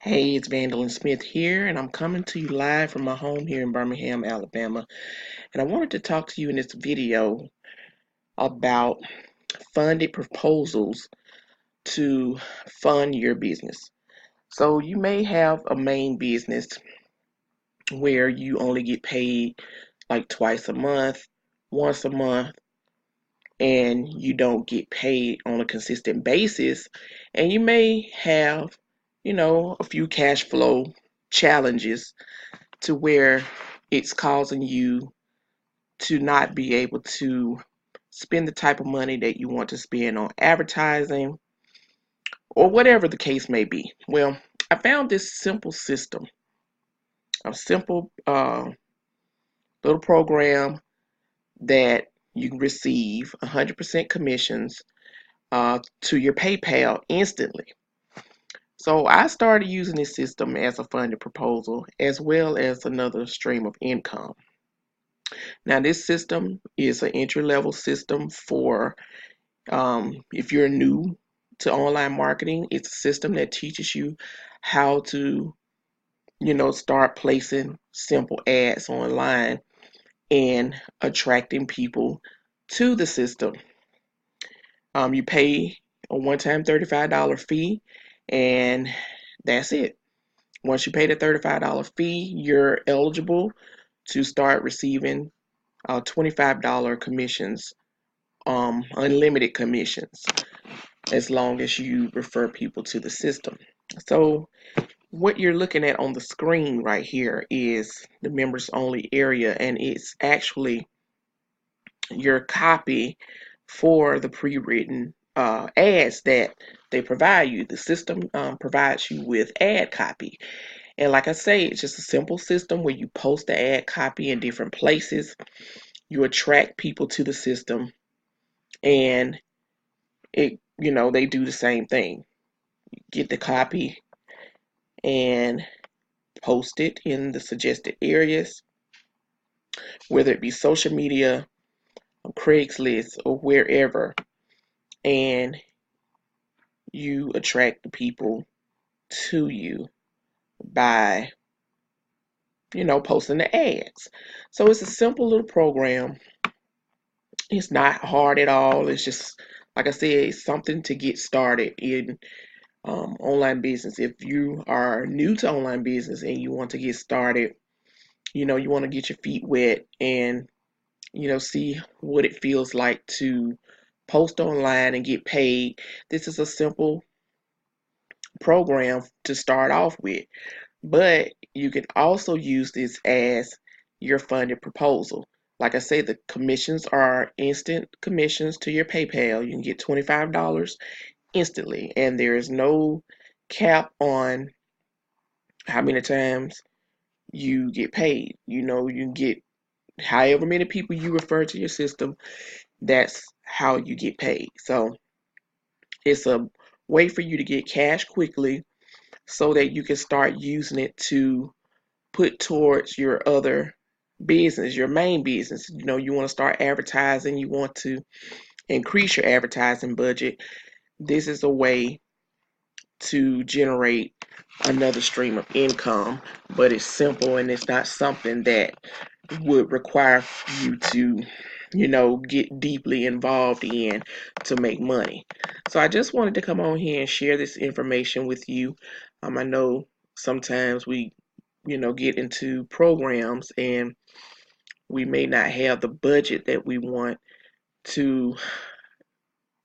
Hey, it's Vandalyn Smith here, and I'm coming to you live from my home here in Birmingham, Alabama. And I wanted to talk to you in this video about funded proposals to fund your business. So you may have a main business where you only get paid like twice a month, once a month, and you don't get paid on a consistent basis. And you may have, a few cash flow challenges to where it's causing you to not be able to spend the type of money that you want to spend on advertising or whatever the case may be. Well, I found this simple system, a simple little program that you can receive 100% commissions to your PayPal instantly. So I started using this system as a funded proposal as well as another stream of income. Now, this system is an entry-level system for if you're new to online marketing. It's a system that teaches you how to, start placing simple ads online and attracting people to the system. You pay a one-time $35 fee, and that's it. Once you pay the $35 fee, you're eligible to start receiving $25 commissions, unlimited commissions, as long as you refer people to the system. So what you're looking at on the screen right here is the members only area, and it's actually your copy for the pre-written ads that they provide you. The system provides you with ad copy. And like I say, it's just a simple system where you post the ad copy in different places. You attract people to the system, and they do the same thing. Get the copy and post it in the suggested areas, whether it be social media, Craigslist, or wherever, and you attract the people to you by posting the ads. So it's a simple little program. It's not hard at all. It's just, like I said, it's something to get started in online business. If you are new to online business and you want to get started, you want to get your feet wet and see what it feels like to post online and get paid. This is a simple program to start off with, but you can also use this as your funded proposal. Like I say, the commissions are instant commissions to your PayPal. You can get $25 instantly, and there is no cap on how many times you get paid. You can get however many people you refer to your system, that's how you get paid. So it's a way for you to get cash quickly so that you can start using it to put towards your other business, your main business. You want to start advertising, you want to increase your advertising budget. This is a way to generate another stream of income, but it's simple and it's not something that would require you to get deeply involved in to make money. So I just wanted to come on here and share this information with you. I know sometimes we get into programs and we may not have the budget that we want to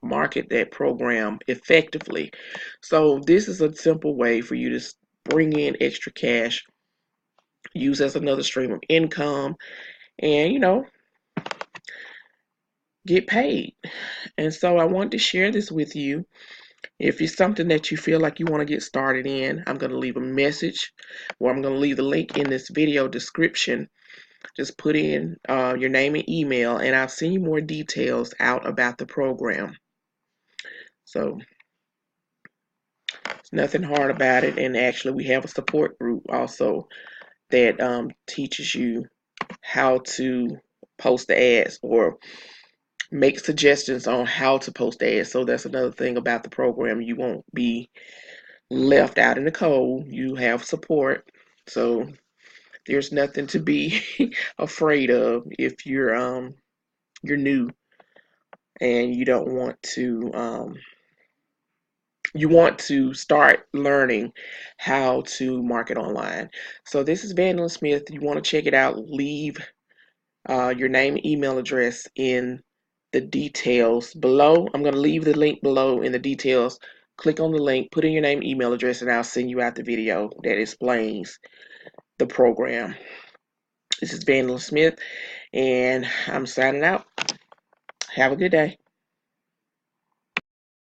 market that program effectively. So this is a simple way for you to bring in extra cash, use as another stream of income, and get paid. And so I wanted to share this with you. If it's something that you feel like you want to get started in, I'm going to leave a message, or I'm going to leave the link in this video description. Just put in your name and email, and I'll send you more details out about the program. So it's nothing hard about it. And actually, we have a support group also that teaches you how to post the ads or make suggestions on how to post ads. So that's another thing about the program. You won't be left out in the cold. You have support. So there's nothing to be afraid of if you're new and you don't want to you want to start learning how to market online. So this is Vandalyn Smith. You want to check it out, leave your name, email address in the details below. I'm going to leave the link below in the details. Click on the link, put in your name, email address, and I'll send you out the video that explains the program. This is Vandalyn Smith, and I'm signing out. Have a good day.